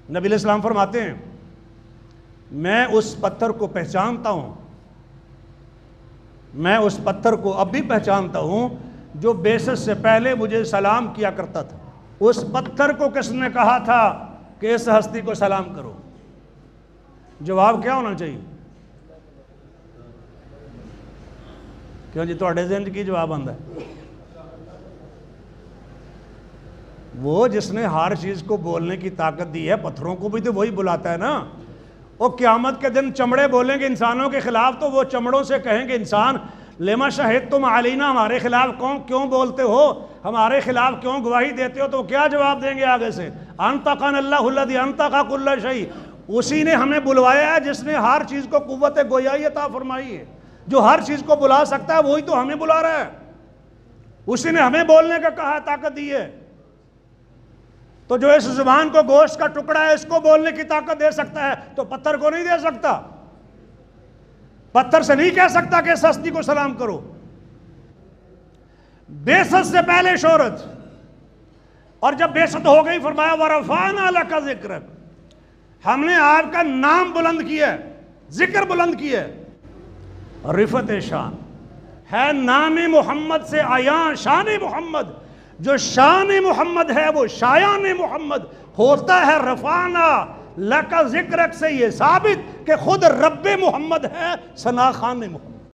नबी अलैहिस्सलाम फरमाते हैं मैं उस पत्थर को पहचानता हूं, मैं उस पत्थर को अब भी पहचानता हूं जो बेसत से पहले मुझे सलाम किया करता था। उस पत्थर को किसने कहा था कि इस हस्ती को सलाम करो? जवाब क्या होना चाहिए? क्यों जी, थोड़े ज़हन की जवाब आंदा है? वो जिसने हर चीज को बोलने की ताकत दी है, पत्थरों को भी तो वही बुलाता है ना। वो क़यामत के दिन चमड़े बोलेंगे इंसानों के खिलाफ, तो वो चमड़ों से कहेंगे इंसान लेमा शहीद तुम अलीना, हमारे खिलाफ क्यों बोलते हो, हमारे खिलाफ क्यों गवाही देते हो? तो क्या जवाब देंगे आगे से? अंतकन अल्लाहुल्लज़ी अंतका कुल्ल शै, उसी ने हमें बुलवाया है जिसने हर चीज को कुव्वत गोयाई अता फरमाई है। जो हर चीज को बुला सकता है वही तो हमें बुला रहा है, उसी ने हमें बोलने का कहा, ताकत दी है। तो जो इस जुबान को गोश्त का टुकड़ा है इसको बोलने की ताकत दे सकता है, तो पत्थर को नहीं दे सकता? पत्थर से नहीं कह सकता कि इस हस्ती को सलाम करो। बेसत से पहले शोहरत, और जब बेसत हो गई फरमाया वरफाना लका जिक्रक, हमने आपका नाम बुलंद किया, जिक्र बुलंद किया। रिफत शान है नाम मोहम्मद से आया शान मोहम्मद, जो शान मोहम्मद है वो शायान मोहम्मद होता है। रफाना लका जिक्रक से ये साबित कि खुद रब्बे मोहम्मद है सना खान मोहम्मद।